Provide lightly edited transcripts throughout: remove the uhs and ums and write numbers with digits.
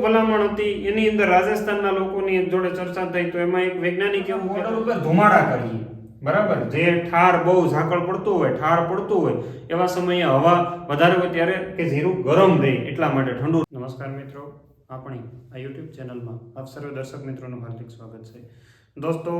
ભલામણ હતી એની અંદર રાજસ્થાનના લોકોની જોડે ચર્ચા થઈ તો એમાં એક વૈજ્ઞાનિક એવું બોર્ડર ઉપર ધુમાડા કરીએ, બરાબર, જે ઠાર બહુ ઝાકળ પડતું હોય, ઠાર પડતું હોય એવા સમયે હવા વધારે હોય ત્યારે કે જીરું ગરમ રહે એટલા માટે ઠંડુ. નમસ્કાર મિત્રો, આપણી આ યુટ્યુબ ચેનલમાં આપ સર્વ દર્શક મિત્રોનું હાર્દિક સ્વાગત છે. દોસ્તો,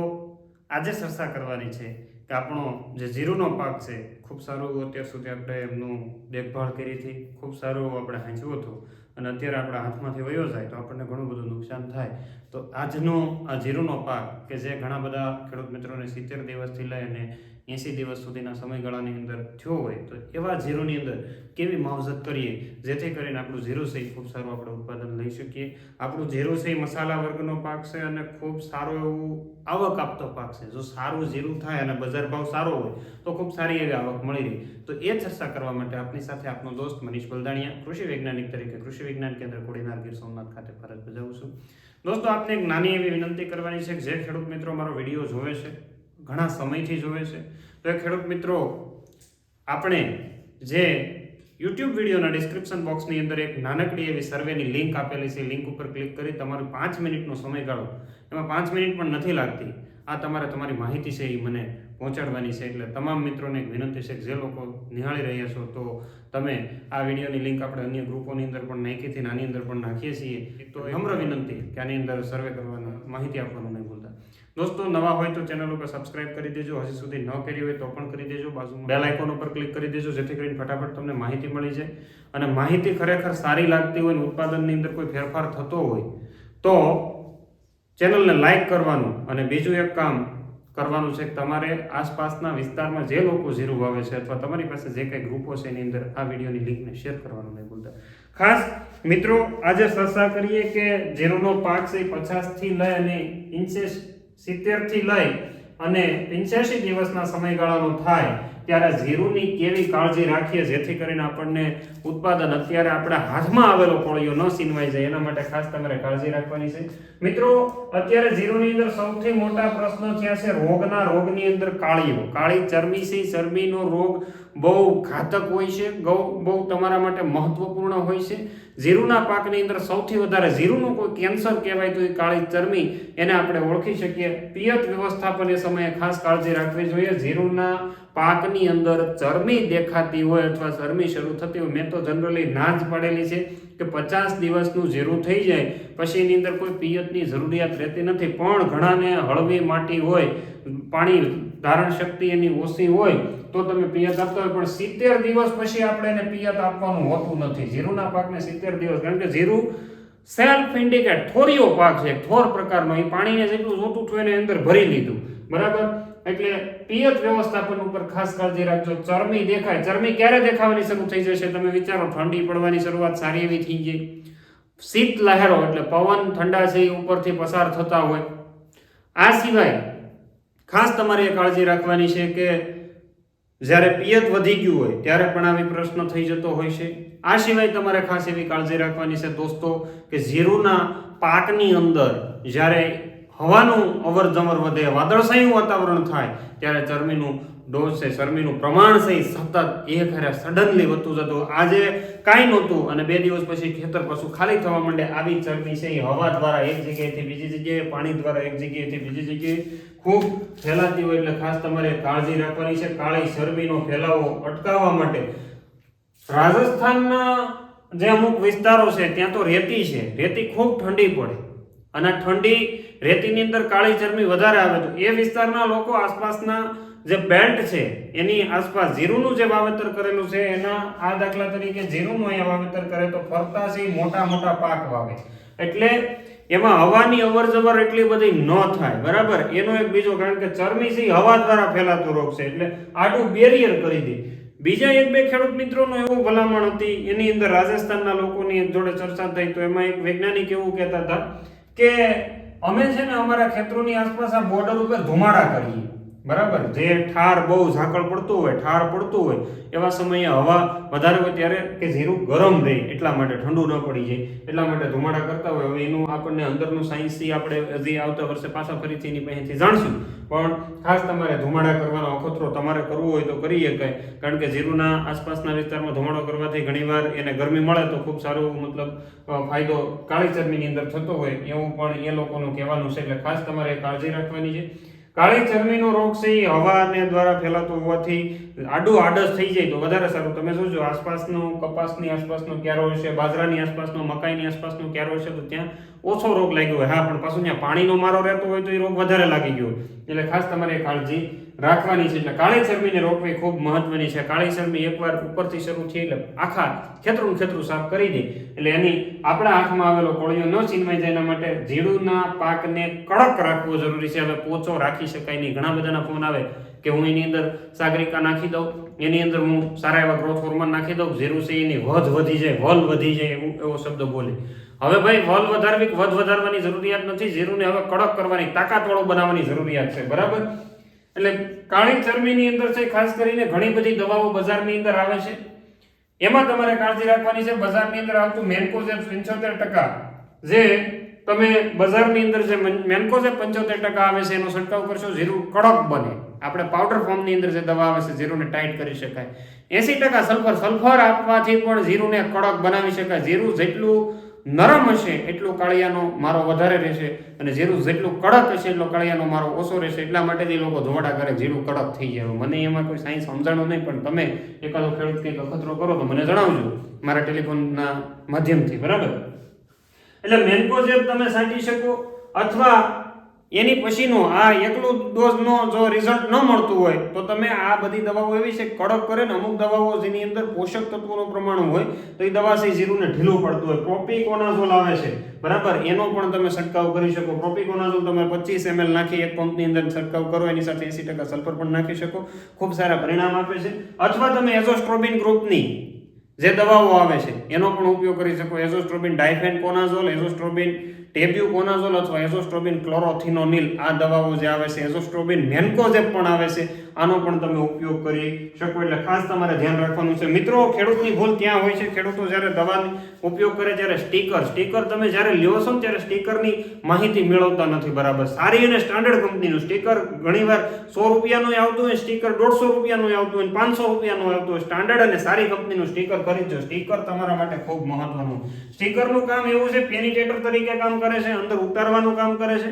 આજે ચર્ચા કરવાની છે કે આપણો જે જીરુંનો પાક છે ખૂબ સારું અત્યાર સુધી આપણે એમનું દેખભાળ કરી હતી, ખૂબ સારું આપણે હાંચ્યું હતું અને અત્યારે આપણા હાથમાંથી વયો જાય તો આપણને ઘણું બધું નુકસાન થાય. તો આજનો આ જીરુંનો પાક કે જે ઘણા બધા ખેડૂત મિત્રોને 70 દિવસથી લઈ અને 80 દિવસ સુધીના સમયગાળાની અંદર થયો હોય તો એવા જીરુંની અંદર કેવી માવજત કરીએ જેથી કરીને આપણું જીરું છે ખૂબ સારું આપણે ઉત્પાદન લઈ શકીએ. આપણું જીરું છે મસાલા વર્ગનો પાક છે અને ખૂબ સારું એવું આવક આપતો પાક છે. જો સારું જીરું થાય અને બજાર ભાવ સારો હોય તો ખૂબ સારી એવી આવક મળી રહી. તો એ ચર્ચા કરવા માટે આપણી સાથે આપનો દોસ્ત મનીષ બલદાણિયા, કૃષિ વૈજ્ઞાનિક તરીકે કૃષિ વિજ્ઞાન કેન્દ્ર કોડીનાર ગીર સોમનાથ ખાતે ફરજ બજાવું છું. દોસ્તો, આપને એક નાની એવી વિનંતી કરવાની છે કે જે ખેડૂત મિત્રો મારો વિડીયો જોવે છે, ઘણા સમયથી જોવે છે, તો એ ખેડૂત મિત્રો આપણે જે યુટ્યુબ વિડીયોના ડિસ્ક્રિપ્શન બોક્સની અંદર એક નાનકડી એવી સર્વેની લિંક આપેલી છે. લિંક ઉપર ક્લિક કરી તમારું 5 મિનિટનો સમયગાળો, એમાં 5 મિનિટ પણ નથી લાગતી, આ તમારે તમારી માહિતી છે એ મને પહોંચાડવાની છે. એટલે તમામ મિત્રોને એક વિનંતી છે કે જે લોકો નિહાળી રહ્યા છો તો તમે આ વિડીયોની લિંક આપણે અન્ય ગ્રુપોની અંદર પણ નાખી હતી, આની અંદર પણ નાખીએ છીએ. તો નમ્ર વિનંતી કે આની અંદર સર્વે કરવાનું, માહિતી આપવાનું નહીં ભૂલતા. દોસ્તો, નવા હોય તો ચેનલ ઉપર સબસ્ક્રાઇબ કરી દેજો, હજી સુધી ન કરી હોય તો પણ કરી દેજો, બાજુમાં બેલ આઇકોન ઉપર ક્લિક કરી દેજો જેથી કરીને ફટાફટ તમને માહિતી મળી જાય. અને માહિતી ખરેખર સારી લાગતી હોય અને ઉત્પાદનની અંદર કોઈ ફેરફાર થતો હોય તો ચેનલને લાઈક કરવાનું અને બીજું એક કામ કરવાનું છે કે તમારે આસપાસના વિસ્તારમાં જે લોકો જીરું વાવે છે અથવા તમારી પાસે જે કંઈ ગ્રુપો છે એની અંદર આ વિડીયોની લિંકને શેર કરવાનું નહીં ભૂલતા. ખાસ મિત્રો, આજે ચર્ચા કરીએ કે જીરુંનો પાક છે 50 થી લઈ અને 70 થી લઈ અને 85 દિવસના સમયગાળાનો થાય ત્યારે જીરુંની કેવી કાળજી રાખીએ જેથી કરીને આપણને ઉત્પાદન અત્યારે આપણા હાથમાં આવેલો કોળિયો ન સીનવાઈ જાય. એના માટે ખાસ તમારે કાળજી રાખવાની છે. મિત્રો, અત્યારે જીરુંની અંદર સૌથી મોટા પ્રશ્નો થયા છે રોગની અંદર કાળીઓ, કાળી ચરમી છે. ચરમીનો રોગ બહુ ઘાતક હોય છે, બહુ તમારા માટે મહત્વપૂર્ણ હોય છે. જીરુંના પાકની અંદર સૌથી વધારે જીરુંનું કોઈ કેન્સર કહેવાય તો એ કાળી ચરમી, એને આપણે ઓળખી શકીએ. પિયત વ્યવસ્થાપન એ સમયે ખાસ કાળજી રાખવી જોઈએ. જીરુંના પાકની અંદર ચરમી દેખાતી હોય અથવા ચરમી શરૂ થતી હોય, મેં તો જનરલી ના જ પાડેલી છે કે 50 દિવસનું જીરું થઈ જાય પછી એની અંદર કોઈ પિયતની જરૂરિયાત રહેતી નથી. પણ ઘણાને હળવી માટી હોય, પાણી ધારણ શક્તિ એની ઓછી હોય તો તમે પિયત આપતા હોય, પણ 70 દિવસ પછી આપણે એને પિયત આપવાનું હોતું નથી. જીરુંના પાકને 70 દિવસ, કારણ કે જીરું સેલ્ફ ઇન્ડિકેટ થોરીઓ પાક છે, થોર પ્રકારનો, એ પાણીને જેટલું જોતું હતું એને અંદર ભરી લીધું, બરાબર. એટલે પિયત વ્યવસ્થાપન ઉપર ખાસ કાળજી રાખજો. ચરમી દેખાય, ચરમી ક્યારે દેખાવાની શરૂ થઈ જશે તમે વિચારો? ઠંડી પડવાની શરૂઆત સારી એવી થઈ ગઈ, શીત લહેરો એટલે પવન ઠંડા છે એ ઉપરથી પસાર થતા હોય. આ સિવાય ખાસ તમારે એ કાળજી રાખવાની છે કે જ્યારે પિયત વધી ગયું હોય ત્યારે પણ આવી પ્રશ્ન થઈ જતો હોય છે. આ સિવાય તમારે ખાસ એવી કાળજી રાખવાની છે દોસ્તો કે જીરુંના પાકની અંદર જ્યારે હવાનું અવર જવર વધે, વાદળછાયું વાતાવરણ થાય ત્યારે ચરમીનું ડોઝ છે, ચરમીનું પ્રમાણ છે સતત સડનલી વધતું જતું. આજે કાંઈ નહોતું અને 2 દિવસ પછી ખેતર પાછું ખાલી થવા માંડે. આવી ચરમી છે એ હવા દ્વારા એક જગ્યાએથી બીજી જગ્યાએ, પાણી દ્વારા એક જગ્યાએથી બીજી જગ્યાએ ખૂબ ફેલાતી હોય. એટલે ખાસ તમારે કાળજી રાખવાની છે. કાળી ચરમીનો ફેલાવો અટકાવવા માટે રાજસ્થાનના જે અમુક વિસ્તારો છે ત્યાં તો રેતી છે, રેતી ખૂબ ઠંડી પડે અને ઠંડી રેતીની અંદર કાળી ચરમી વધારે આવે તો એ વિસ્તારના લોકો આસપાસના જે બેલ્ટ છે એની આસપાસ જીરુંનું જે વાવેતર કરેલું છે એના, આ દાખલા તરીકે જીરુંનું અહીંયા વાવેતર કરે તો ફરતા છે મોટા મોટા પાક વાવે એટલે એમાં હવાની અવર જવર એટલી બધી ન થાય, બરાબર. એનો એક બીજો કારણ કે ચરમી છે હવા દ્વારા ફેલાતો રોગ છે એટલે આડું બેરિયર કરી દે. બીજા 1-2 ખેડૂત મિત્રોનો એવું ભલામણ હતી, એની અંદર રાજસ્થાનના લોકોની જોડે ચર્ચા થઈ તો એમાં એક વૈજ્ઞાનિક એવું કહેતા હતા કે અમે છે ને અમારા ખેતરોની આસપાસ આ બોર્ડર ઉપર ધુમાડા કરીએ, બરાબર, જે ઠાર બહુ ઝાકળ પડતું હોય, ઠાર પડતું હોય એવા સમયે હવા વધારે હોય ત્યારે કે જીરું ગરમ રહે, એટલા માટે ઠંડુ ન પડી જાય, એટલા માટે ધુમાડા કરતા હોય. હવે એનું આપણને અંદરનું સાયન્સથી આપણે હજી આવતા વર્ષે પાછા ફરીથી એની પાસેથી જાણશું. પણ ખાસ તમારે ધુમાડા કરવાનો અખતરો તમારે કરવો હોય તો કરી શકાય, કારણ કે જીરુના આસપાસના વિસ્તારમાં ધુમાડો કરવાથી ઘણીવાર એને ગરમી મળે તો ખૂબ સારો મતલબ ફાયદો કાળી ચરબીની અંદર થતો હોય એવું પણ એ લોકોનું કહેવાનું છે. એટલે ખાસ તમારે કાળજી રાખવાની છે. કાળી ચરબીનો રોગ છે એ હવાને દ્વારા ફેલાતો હોવાથી આડસ થઈ જાય તો વધારે સારું. તમે જોજો આસપાસનો કપાસની આસપાસનો ક્યારો હશે, બાજરાની આસપાસનો, મકાઈની આસપાસનો ક્યારો હશે તો ત્યાં ઓછો રોગ લાગ્યો હોય. હા, પણ પાછું ત્યાં પાણીનો મારો રહેતો હોય તો એ રોગ વધારે લાગી ગયો. એટલે ખાસ તમારે કાળજી રાખવાની છે. એટલે કાળી ચરબીને રોકવી ખૂબ મહત્વની છે. કાળી ચરબી એકવાર ઉપરથી શરૂ થઈ એટલે આખા ખેતરું સાફ કરી દે એટલે એની આપણા આંખમાં આવેલો કોળિયો ન છીનવાઈ જાય એના માટે જીરુના પાકને કડક રાખવો જરૂરી છે. હવે પોચો રાખી શકાય નહીં. ઘણા બધાના ફોન આવે કે હું એની અંદર સાગરિકા નાખી દઉં, એની અંદર હું સારા એવા ગ્રોથ હોર્મોન નાખી દઉં, જીરું છે એની વધ વધી જાય, વલ વધી જાય, એવો શબ્દ બોલે. હવે ભાઈ વલ વધારવાની જરૂરિયાત નથી. જીરુને હવે કડક કરવાની, તાકાતવાળું બનાવવાની જરૂરિયાત છે. બરાબર, એટલે કાળી ચરબીની અંદર છે ખાસ કરીને ઘણી બધી દવાઓ બજારની અંદર આવે છે. એમાં તમારે કાળજી રાખવાની છે. બજારની અંદર આવતું મેન્કોઝેબ 75% જે તમે બજારની અંદર જે મેન્કોઝેબ 75% આવે છે એનો છંટકાવ કરશો, જીરું કડક બને. આપણે પાવડર ફોર્મની અંદર જે દવા આવે છે જીરુને ટાઈટ કરી શકાય. 80% સલ્ફર આપવાથી પણ જીરુને કડક બનાવી શકાય. જીરું જેટલું નરમ હશે એટલું કાળિયાનો મારો વધારે રહેશે, અને જીરું જેટલું કડક હશે એટલો કાળિયાનો મારો ઓછો રહેશે. એટલા માટે જ લોકો ધોવાડા કરે જીરું કડક થઈ જાય. મને એમાં કોઈ સાયન્સ સમજાણું નહીં, પણ તમે એકાદો ખેડૂત કંઈક અખતરો કરો તો મને જણાવજો મારા ટેલિફોનના માધ્યમથી. બરાબર, એટલે મેન્કોઝેબ તમે છાંટી શકો, અથવા એની પછીનો આ એકલું ડોઝનો જો રિઝલ્ટ ન મળતું હોય તો તમે આ બધી દવાઓ એવી છે કડક કરે ને. અમુક દવાઓ જેની અંદર પોષક તત્વોનું પ્રમાણ હોય તો એ દવા છે જીરુને ઢીલું પડતું હોય. પ્રોપિકોનાઝોલ આવે છે, બરાબર, એનો પણ તમે છંટકાવ કરી શકો. પ્રોપિકોનાઝોલ તમે 25 ml નાખી એક પંપની અંદર છંટકાવ કરો, એની સાથે 80% સલ્ફર પણ નાખી શકો, ખૂબ સારા પરિણામ આપે છે. અથવા તમે એઝોસ્ટ્રોબિન ગ્રુપની જે દવાઓ આવે છે એનો પણ ઉપયોગ કરી શકો. એઝોસ્ટ્રોબિન ડાયફેનકોનાઝોલ, એઝોસ્ટ્રોબિન ટેબ્યુકોનાઝોલ અથવા એઝોસ્ટ્રોબિન ક્લોરોથિનોનિલ, આ દવાઓ જે આવે છે. એઝોસ્ટ્રોબિન મેન્કોઝેબ પણ આવે છે, આનો પણ તમે ઉપયોગ કરી શકો. એટલે ખાસ તમારે ધ્યાન રાખવાનું છે. મિત્રો, ખેડૂતની ભૂલ ત્યાં હોય છે, ખેડૂતો જ્યારે દવાનો ઉપયોગ કરે ત્યારે સ્ટીકર તમે જ્યારે લ્યો છો ને ત્યારે સ્ટીકરની માહિતી મેળવતા નથી. બરાબર, સારી અને સ્ટાન્ડર્ડ કંપનીનું સ્ટીકર ઘણીવાર 100 રૂપિયાનું આવતું હોય, સ્ટીકર 150 રૂપિયાનું આવતું હોય, 500 રૂપિયાનું આવતું હોય. સ્ટાન્ડર્ડ અને સારી કંપનીનું સ્ટીકર ખરીદજો. સ્ટીકર તમારા માટે ખૂબ મહત્વનું. સ્ટીકરનું કામ એવું છે, પેનિટેટર તરીકે કામ કરે છે, અંદર ઉતારવાનું કામ કરે છે.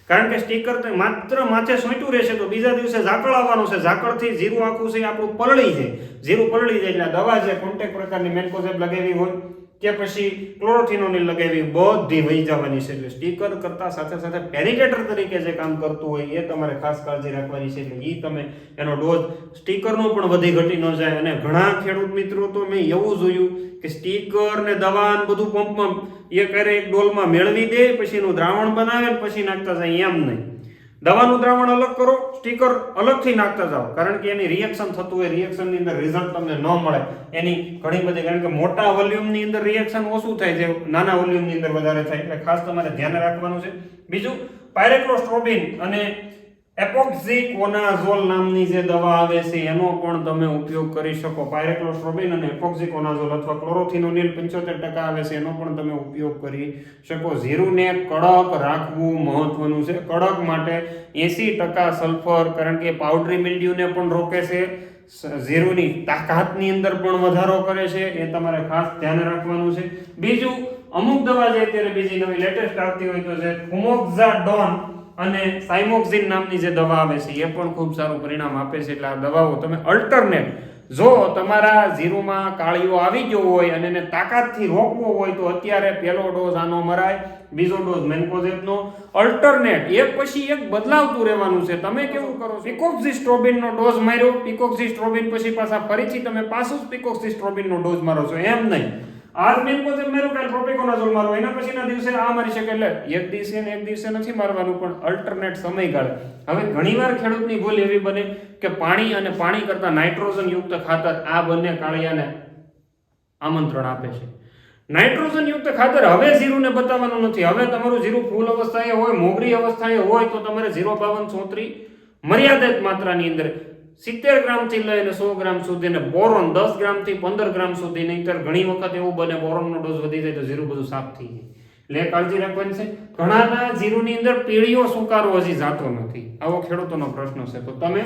કારણ કે સ્ટીકર માત્ર માથે સોંટ્યું રહેશે તો બીજા દિવસે ઝાકળ આવવાનું છે. ઝાકળથી જીરું આખું છે આપણું પલળી જાય. જીરું પલળી જાય એટલે દવા છે કોન્ટેક્ટ પ્રકારની મેન્કોઝેબ લગાવી હોય કે પછી ક્લોરોથિનોનિલ લગાવી, બધી વહી જવાની છે. એટલે સ્ટીકર કરતા સાથે સાથે પેનિટેટર તરીકે જે કામ કરતું હોય એ તમારે ખાસ કાળજી રાખવાની છે. એટલે એ તમે એનો ડોઝ સ્ટીકરનો પણ વધી ઘટી ન જાય. અને ઘણા ખેડૂત મિત્રો તો મેં એવું જોયું કે સ્ટીકર ને દવા ને બધું પંપમાં એક ડોલમાં મેળવી દે, પછી એનું દ્રાવણ બનાવે ને પછી નાખતા જાય. એમ નહીં, દવાનું દ્રાવણ અલગ કરો, સ્ટીકર અલગથી નાખતા જાઓ, કારણ કે એની રિએક્શન થતું હોય, રિએક્શનની અંદર રિઝલ્ટ તમને ન મળે એની ઘણી બધી. કારણ કે મોટા વોલ્યુમની અંદર રિએક્શન ઓછું થાય છે, નાના વોલ્યુમની અંદર વધારે થાય. એટલે ખાસ તમારે ધ્યાન રાખવાનું છે. બીજું, પાયરેક્લોસ્ટ્રોબિન અને એપોક્સિકોનાઝોલ નામની જે દવા આવે છે એનો પણ તમે ઉપયોગ કરી શકો. પાયરેક્લોસ્ટ્રોબિન અને એપોક્સિકોનાઝોલ અથવા ક્લોરોથિનોનિલ 75% આવે છે, એનો પણ તમે ઉપયોગ કરી શકો. જીરુને કડક રાખવું મહત્વનું છે. કડક માટે 80% સલ્ફર, કારણ કે પાવડરી મિલ્ડ્યુને પણ રોકે છે, જીરુની તાકાતની અંદર પણ વધારો કરે છે, એ તમારે ખાસ ધ્યાન રાખવાનું છે. બીજું, અમુક દવા જે અત્યારે બીજી નવી લેટેસ્ટ આવતી હોય તો છે ફુમોક્ઝાડોન અને સાઇમોક્સિન નામની જે દવા આવે છે એ પણ ખૂબ સારું પરિણામ આપે છે. એટલે આ દવાઓ તમે અલ્ટરનેટ, જો તમારા જીરુમાં કાળિયો આવી ગયો હોય અને એને તાકાતથી રોકવો હોય તો અત્યારે પહેલો ડોઝ આનો મરાય, બીજો ડોઝ મેન્કોઝેબનો, અલ્ટરનેટ એક પછી એક બદલાવતું રહેવાનું છે. તમે કેવું કરો, પિકોક્સિસ્ટ્રોબિનનો ડોઝ માર્યો, પિકોક્સિસ્ટ્રોબિન પછી પાછા ફરીથી તમે પાછું જ પિકોક્સિસ્ટ્રોબિનનો ડોઝ મારો છો, એમ નહીં. આજ મેન્કોઝેબ માર્યો, કાલ પ્રોપિકોનાઝોલ મારો, એના પછીના દિવસે આ મારી શકે. એટલે એક દિવસે ને એક દિવસે નથી મારવાનું, પણ અલ્ટરનેટ સમયગાળે. હવે ઘણીવાર ખેડૂતની ભૂલ એવી બને કે પાણી અને પાણી કરતા નાઇટ્રોજન યુક્ત ખાતર, આ બંને કાળિયાને આમંત્રણ આપે છે. નાઇટ્રોજન યુક્ત ખાતર હવે જીરુને બતાવવાનું નથી. હવે તમારું જીરું ફૂલ અવસ્થાએ હોય, મોગરી અવસ્થાએ હોય તો તમારે 052 34 મર્યાદિત માત્રાની અંદર 70 ગ્રામથી લઈને 100 ગ્રામ સુધી, ને બોરોન 10 ગ્રામથી 15 ગ્રામ સુધી. નહીંતર ઘણી વખત એવું બને બોરોનનો ડોઝ વધી જાય તો જીરું બધું સાફ થઈ જાય. એટલે કાળજી રાખવાની છે. ઘણાના જીરુની અંદર પીળીઓ સુકારો હજી જાતો નથી, આવો ખેડૂતોનો પ્રશ્ન છે. તો તમે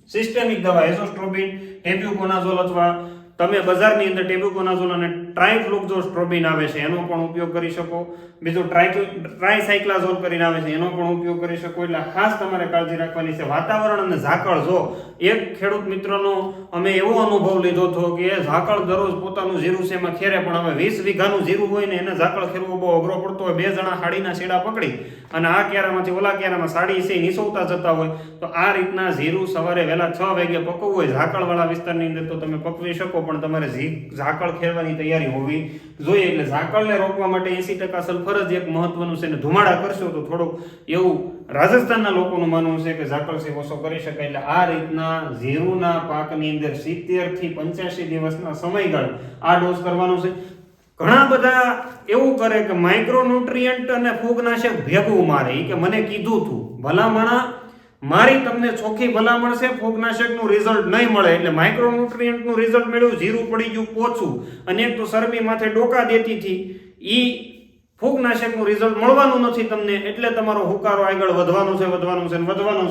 સિસ્ટેમિક દવા એઝોસ્ટ્રોબિન, ટેબ્યુકોનાઝોલ અથવા તમે બજારની અંદર ટેબ્યુકોનાઝોલ અને ટ્રાઇફ્લુક્ઝોસ્ટ્રોબિન આવે છે એનો પણ ઉપયોગ કરી શકો. બીજું ટ્રાયસાયક્લાઝોલ કરીને આવે છે એનો પણ ઉપયોગ કરી શકો. એટલે ખાસ તમારે કાળજી રાખવાની છે. વાતાવરણ અને ઝાકળ, જો એક ખેડૂત મિત્રનો અમે એવો અનુભવ લીધો હતો કે ઝાકળ દરરોજ પોતાનું જીરું છે એમાં ખેરે, પણ હવે 20 વીઘાનું જીરું હોય ને એને ઝાકળ ખેરવો બહુ અઘરો પડતો હોય. 2 જણા હાડીના શેડા પકડી અને આ ક્યારામાંથી ઓલા ક્યારામાં સાડી છે નીસવતા જતા હોય. તો આ રીતના જીરું સવારે વહેલા 6 વાગે પકવવું હોય ઝાકળવાળા વિસ્તારની અંદર તો તમે પકવી શકો, પણ તમારે ઝાકળ ખેરવાની તૈયારી હોવી જોઈએ. એટલે ઝાકળને રોકવા માટે 80% સલ્ફર જ એક મહત્વનું છે. ને ધુમાડા કરશો તો થોડુંક એવું રાજસ્થાનના લોકોનું માનવું છે કે ઝાકળ છે ઓછો કરી શકાય. એટલે આ રીતના જીરુના પાકની અંદર 70 થી 85 દિવસના સમયગાળે આ ડોઝ કરવાનો છે. ઘણા બધા એવું કરે કે માઇક્રોન્યુટ્રિયન્ટ અને ફૂગનાશક ભેગું મારે, એ કે મને કીધું તું ભલામણા મારી તમને ચોખ્ખી ભલામણ છે, ફૂગનાશકનું રિઝલ્ટ નહીં મળે. એટલે માઇક્રોન્યુટ્રિયન્ટનું રિઝલ્ટ મળ્યું, જીરું પડી ગયું પોચું, અને એક તો શરમી માથે ડોકા દેતી હતી, ઈ ફૂગનાશકનું રિઝલ્ટ મળવાનું નથી તમને. એટલે તમારો હુકારો આગળ વધવાનું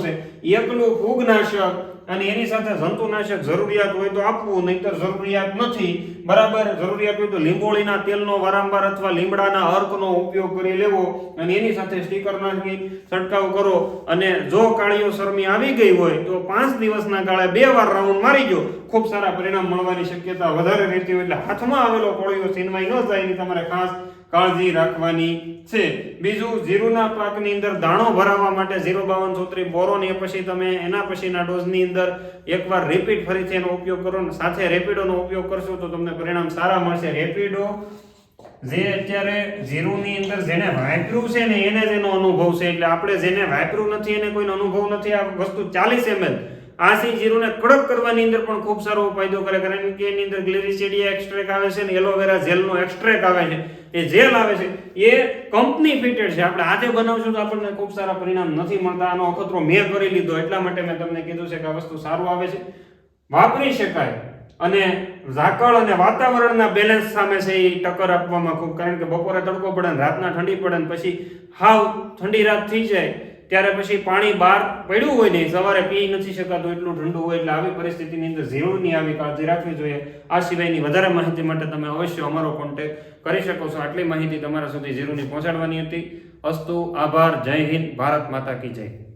છે. એકલું ફૂગનાશક અને એની સાથે જંતુનાશક જરૂરિયાત હોય તો આપવું, નહીતર જરૂરિયાત નથી. બરાબર, જરૂરિયાત હોય તો લીંબોળીના તેલનો વારંવાર અથવા લીમડાના અર્કનો ઉપયોગ કરી લેવો અને એની સાથે સ્ટીકર નાખી છંટકાવ કરો. અને જો કાળીઓ શરમી આવી ગઈ હોય તો 5 દિવસના ગાળે 2 વાર રાઉન્ડ મારી ગયો, ખૂબ સારા પરિણામ મળવાની શક્યતા વધારે રહેતી હોય. એટલે હાથમાં આવેલો કોળીઓ છીનવાઈ ન જાય એની તમારે ખાસ કાળજી રાખવાની છે. બીજું, જીરુના પાકની અંદર દાણો ભરાવવા માટે 052 બોરોન, એ પછી તમે એના પછીના ડોઝની અંદર એકવાર રેપિડ ફરીથી એનો ઉપયોગ કરો, ને સાથે રેપિડોનો ઉપયોગ કરશો તો તમને પરિણામ સારા મળશે. રેપિડો જે અત્યારે જીરુની અંદર જેને વાપર્યું છે ને એને જ એનો અનુભવ છે. એટલે આપણે જેને વાપર્યું નથી એને કોઈનો અનુભવ નથી. આ વસ્તુ 40 ml આ સી જીરુને કડક કરવાની અંદર પણ ખૂબ સારો ફાયદો કરે, કારણ કે એની અંદર ગ્લિસેરિડિયા એક્સ્ટ્રેક્ટ આવે છે ને એલોવેરા જેલનો એક્સ્ટ્રેક્ટ આવે છે. એ જેલ આવે છે એ કંપની ફિટેડ છે. આપણે આજે બનાવશું તો આપણને ખૂબ સારા પરિણામ નથી મળતા. આનો અખતરો મેં કરી લીધો, એટલા માટે મેં તમને કીધું છે કે આ વસ્તુ સારું આવે છે, વાપરી શકાય. અને ઝાકળ અને વાતાવરણના બેલેન્સ સામે છે એ ટક્કર આપવામાં ખૂબ, કારણ કે બપોરે તડકો પડે ને રાતના ઠંડી પડે ને પછી હાવ ઠંડી રાત થઈ જાય ત્યારે પછી પાણી બહાર પડ્યું હોય ને સવારે પી નથી શકાતું, એટલું ઠંડુ હોય. એટલે આવી પરિસ્થિતિની અંદર જીરુની આવી કાળજી રાખવી જોઈએ. આ સિવાયની વધારે માહિતી માટે તમે અવશ્ય અમારો કોન્ટેક્ટ કરી શકો છો. આટલી માહિતી તમારા સુધી જીરુની પહોંચાડવાની હતી. અસ્તુ, આભાર, જય હિન્દ, ભારત માતા કી જય.